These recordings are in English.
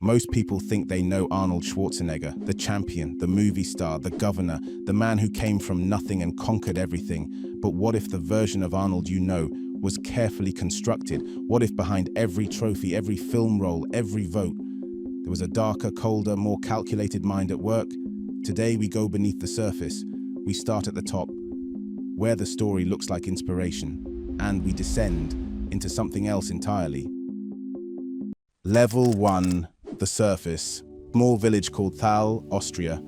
Most people think they know Arnold Schwarzenegger, the champion, the movie star, the governor, the man who came from nothing and conquered everything. But what if the version of Arnold you know was carefully constructed? What if behind every trophy, every film role, every vote, there was a darker, colder, more calculated mind at work? Today we go beneath the surface. We start at the top, where the story looks like inspiration, and we descend into something else entirely. Level 1. The surface. Small village called Thal, Austria.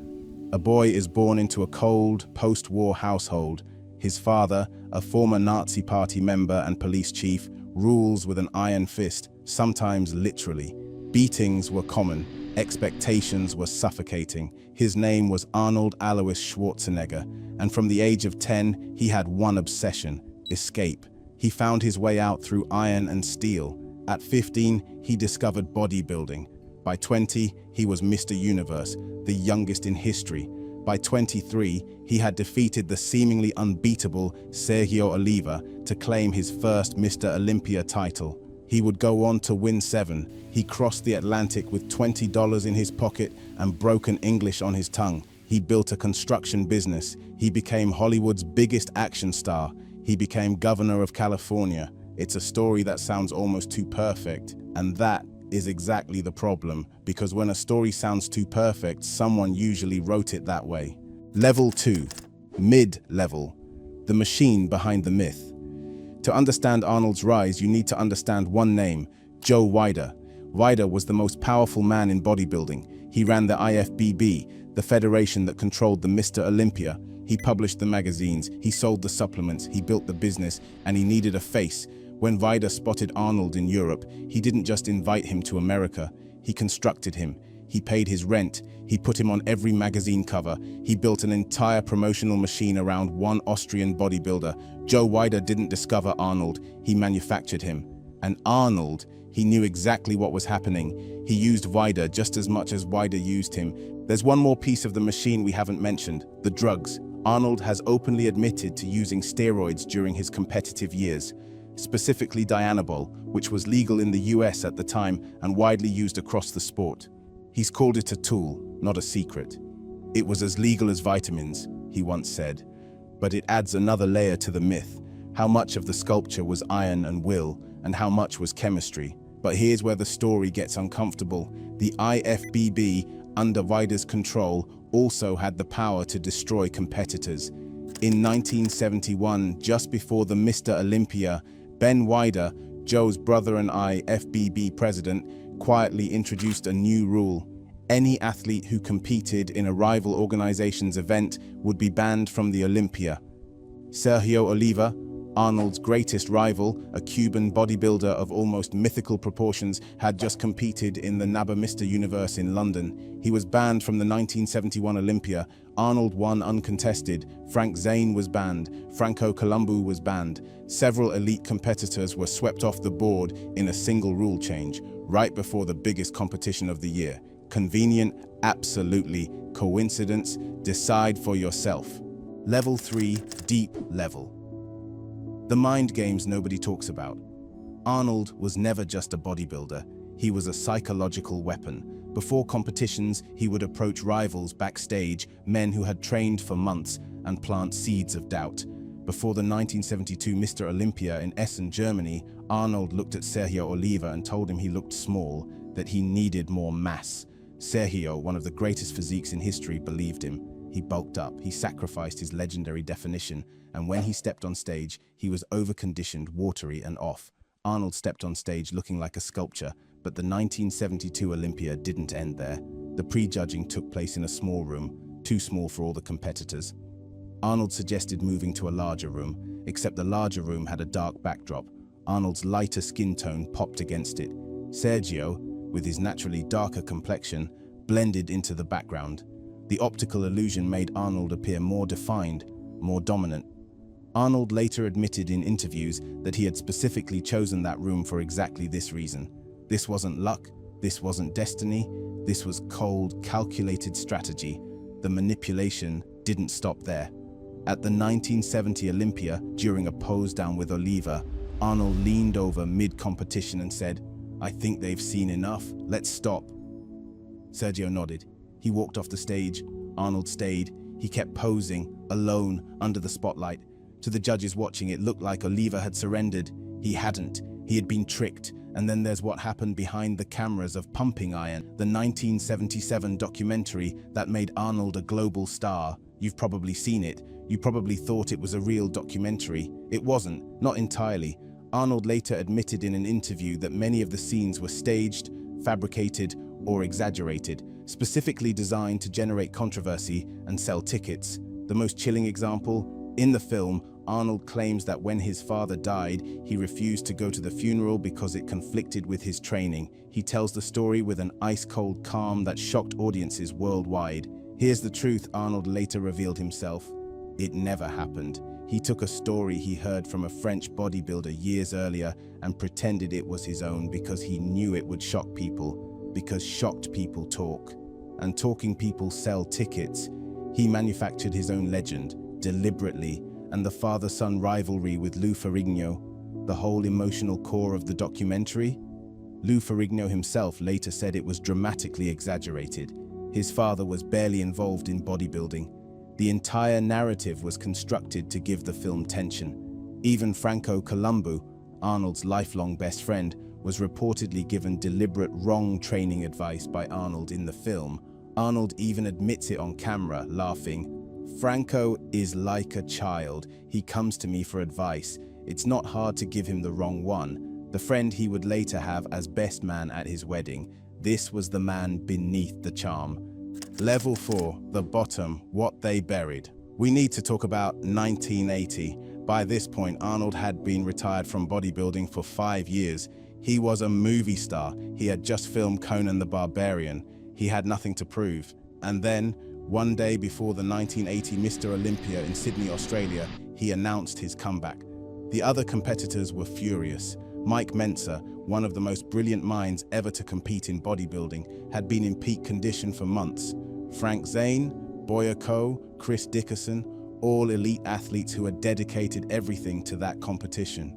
A boy is born into a cold, post-war household. His father, a former Nazi party member and police chief, rules with an iron fist, sometimes literally. Beatings were common. Expectations were suffocating. His name was Arnold Alois Schwarzenegger, and from the age of 10, he had one obsession: escape. He found his way out through iron and steel. At 15, he discovered bodybuilding. By 20, he was Mr. Universe, the youngest in history. By 23, he had defeated the seemingly unbeatable Sergio Oliva to claim his first Mr. Olympia title. He would go on to win 7. He crossed the Atlantic with $20 in his pocket and broken English on his tongue. He built a construction business. He became Hollywood's biggest action star. He became governor of California. It's a story that sounds almost too perfect, and that is exactly the problem, because when a story sounds too perfect, someone usually wrote it that way. Level 2. Mid-level. The machine behind the myth. To understand Arnold's rise, you need to understand one name: Joe Weider. Weider was the most powerful man in bodybuilding. He ran the IFBB, the federation that controlled the Mr. Olympia. He published the magazines, he sold the supplements, he built the business, and he needed a face. When Weider spotted Arnold in Europe, he didn't just invite him to America, he constructed him. He paid his rent, he put him on every magazine cover, he built an entire promotional machine around one Austrian bodybuilder. Joe Weider didn't discover Arnold, he manufactured him. And Arnold, he knew exactly what was happening. He used Weider just as much as Weider used him. There's one more piece of the machine we haven't mentioned: the drugs. Arnold has openly admitted to using steroids during his competitive years. Specifically Dianabol, which was legal in the US at the time and widely used across the sport. He's called it a tool, not a secret. It was as legal as vitamins, he once said. But it adds another layer to the myth. How much of the sculpture was iron and will, and how much was chemistry? But here's where the story gets uncomfortable. The IFBB, under Weider's control, also had the power to destroy competitors. In 1971, just before the Mr. Olympia, Ben Weider, Joe's brother and IFBB president, quietly introduced a new rule. Any athlete who competed in a rival organization's event would be banned from the Olympia. Sergio Oliva, Arnold's greatest rival, a Cuban bodybuilder of almost mythical proportions, had just competed in the NABA Mr. Universe in London. He was banned from the 1971 Olympia. Arnold won uncontested. Frank Zane was banned. Franco Columbu was banned. Several elite competitors were swept off the board in a single rule change, right before the biggest competition of the year. Convenient? Absolutely. Coincidence? Decide for yourself. Level 3, deep level. The mind games nobody talks about. Arnold was never just a bodybuilder. He was a psychological weapon. Before competitions, he would approach rivals backstage, men who had trained for months, and plant seeds of doubt. Before the 1972 Mr. Olympia in Essen, Germany, Arnold looked at Sergio Oliva and told him he looked small, that he needed more mass. Sergio, one of the greatest physiques in history, believed him. He bulked up, he sacrificed his legendary definition, and when he stepped on stage, he was overconditioned, watery, and off. Arnold stepped on stage looking like a sculpture, but the 1972 Olympia didn't end there. The prejudging took place in a small room, too small for all the competitors. Arnold suggested moving to a larger room, except the larger room had a dark backdrop. Arnold's lighter skin tone popped against it. Sergio, with his naturally darker complexion, blended into the background. The optical illusion made Arnold appear more defined, more dominant. Arnold later admitted in interviews that he had specifically chosen that room for exactly this reason. This wasn't luck, this wasn't destiny, this was cold, calculated strategy. The manipulation didn't stop there. At the 1970 Olympia, during a pose down with Oliva, Arnold leaned over mid-competition and said, "I think they've seen enough, let's stop." Sergio nodded. He walked off the stage. Arnold stayed. He kept posing, alone, under the spotlight. To the judges watching, it looked like Oliva had surrendered. He hadn't. He had been tricked. And then there's what happened behind the cameras of Pumping Iron, the 1977 documentary that made Arnold a global star. You've probably seen it. You probably thought it was a real documentary. It wasn't, not entirely. Arnold later admitted in an interview that many of the scenes were staged, fabricated, or exaggerated, specifically designed to generate controversy and sell tickets. The most chilling example? In the film, Arnold claims that when his father died, he refused to go to the funeral because it conflicted with his training. He tells the story with an ice-cold calm that shocked audiences worldwide. Here's the truth, Arnold later revealed himself. It never happened. He took a story he heard from a French bodybuilder years earlier and pretended it was his own because he knew it would shock people, because shocked people talk. And talking people sell tickets. He manufactured his own legend, deliberately, and the father-son rivalry with Lou Ferrigno, the whole emotional core of the documentary. Lou Ferrigno himself later said it was dramatically exaggerated. His father was barely involved in bodybuilding. The entire narrative was constructed to give the film tension. Even Franco Columbu, Arnold's lifelong best friend, was reportedly given deliberate wrong training advice by Arnold in the film. Arnold even admits it on camera, laughing. Franco is like a child. He comes to me for advice. It's not hard to give him the wrong one. The friend he would later have as best man at his wedding. This was the man beneath the charm. Level 4, the bottom, what they buried. We need to talk about 1980. By this point, Arnold had been retired from bodybuilding for 5 years. He was a movie star. He had just filmed Conan the Barbarian. He had nothing to prove. And then, one day before the 1980 Mr. Olympia in Sydney, Australia, he announced his comeback. The other competitors were furious. Mike Mentzer, one of the most brilliant minds ever to compete in bodybuilding, had been in peak condition for months. Frank Zane, Boyer Coe, Chris Dickerson, all elite athletes who had dedicated everything to that competition.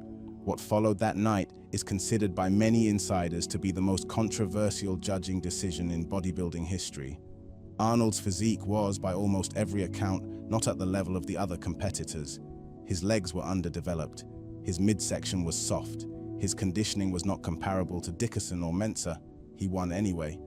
What followed that night is considered by many insiders to be the most controversial judging decision in bodybuilding history. Arnold's physique was, by almost every account, not at the level of the other competitors. His legs were underdeveloped. His midsection was soft. His conditioning was not comparable to Dickerson or Mentzer. He won anyway.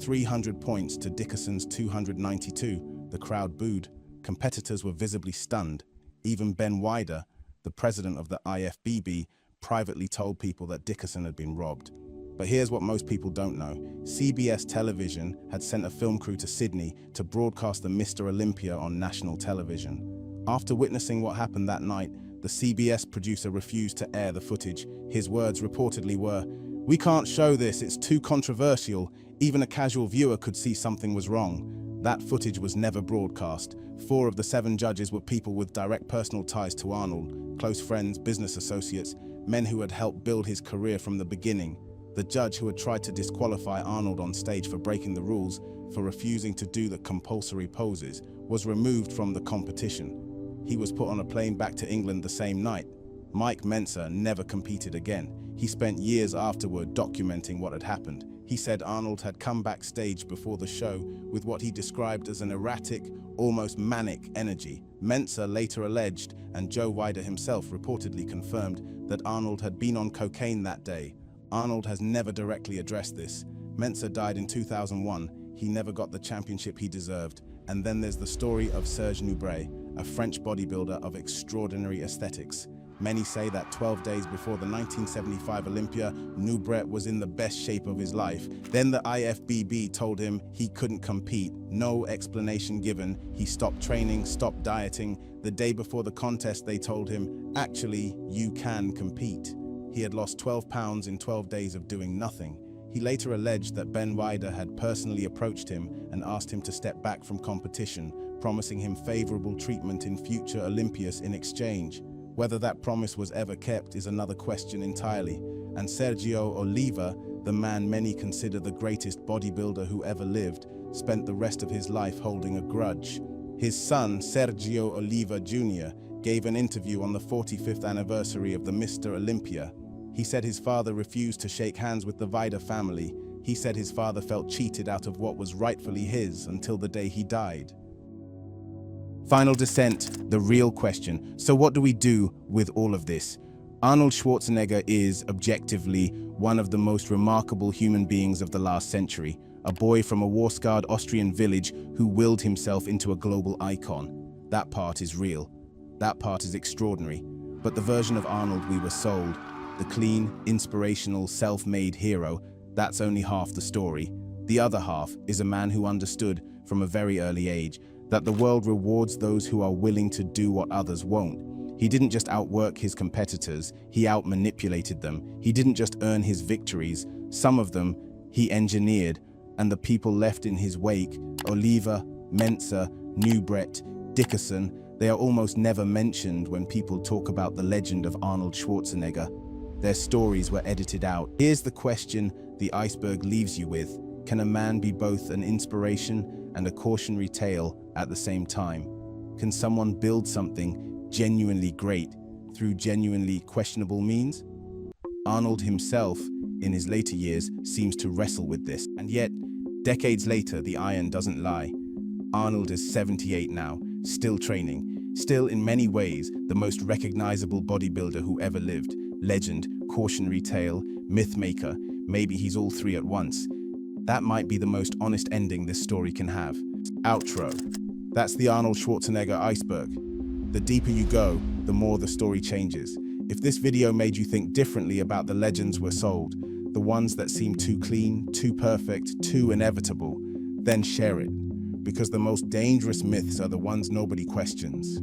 300 points to Dickerson's 292. The crowd booed. Competitors were visibly stunned. Even Ben Wider, the president of the IFBB, privately told people that Dickerson had been robbed. But here's what most people don't know. CBS television had sent a film crew to Sydney to broadcast the Mr. Olympia on national television. After witnessing what happened that night, the CBS producer refused to air the footage. His words reportedly were, "We can't show this, it's too controversial. Even a casual viewer could see something was wrong." That footage was never broadcast. 4 of the 7 judges were people with direct personal ties to Arnold, close friends, business associates, men who had helped build his career from the beginning. The judge who had tried to disqualify Arnold on stage for breaking the rules, for refusing to do the compulsory poses, was removed from the competition. He was put on a plane back to England the same night. Mike Mentzer never competed again. He spent years afterward documenting what had happened. He said Arnold had come backstage before the show with what he described as an erratic, almost manic energy. Mentzer later alleged, and Joe Wider himself reportedly confirmed, that Arnold had been on cocaine that day. Arnold has never directly addressed this. Mentzer died in 2001. He never got the championship he deserved. And then there's the story of Serge Nubret, a French bodybuilder of extraordinary aesthetics. Many say that 12 days before the 1975 Olympia, Nubret was in the best shape of his life. Then the IFBB told him he couldn't compete. No explanation given. He stopped training, stopped dieting. The day before the contest, they told him, "Actually, you can compete." He had lost 12 pounds in 12 days of doing nothing. He later alleged that Ben Wider had personally approached him and asked him to step back from competition, promising him favorable treatment in future Olympias in exchange. Whether that promise was ever kept is another question entirely. And Sergio Oliva, the man many consider the greatest bodybuilder who ever lived, spent the rest of his life holding a grudge. His son, Sergio Oliva Jr., gave an interview on the 45th anniversary of the Mr. Olympia. He said his father refused to shake hands with the Wider family. He said his father felt cheated out of what was rightfully his until the day he died. Final descent, the real question. So what do we do with all of this? Arnold Schwarzenegger is, objectively, one of the most remarkable human beings of the last century, a boy from a war-scarred Austrian village who willed himself into a global icon. That part is real. That part is extraordinary. But the version of Arnold we were sold, the clean, inspirational, self-made hero, that's only half the story. The other half is a man who understood, from a very early age, that the world rewards those who are willing to do what others won't. He didn't just outwork his competitors, he outmanipulated them. He didn't just earn his victories, some of them he engineered, and the people left in his wake, Oliver, Mensa, Newbrett, Dickerson, they are almost never mentioned when people talk about the legend of Arnold Schwarzenegger. Their stories were edited out. Here's the question the iceberg leaves you with. Can a man be both an inspiration and a cautionary tale at the same time? Can someone build something genuinely great through genuinely questionable means? Arnold himself, in his later years, seems to wrestle with this. And yet, decades later, the iron doesn't lie. Arnold is 78 now, still training, still in many ways the most recognizable bodybuilder who ever lived. Legend, cautionary tale, myth maker, maybe he's all three at once. That might be the most honest ending this story can have. Outro. That's the Arnold Schwarzenegger iceberg. The deeper you go, the more the story changes. If this video made you think differently about the legends we're sold, the ones that seem too clean, too perfect, too inevitable, then share it. Because the most dangerous myths are the ones nobody questions.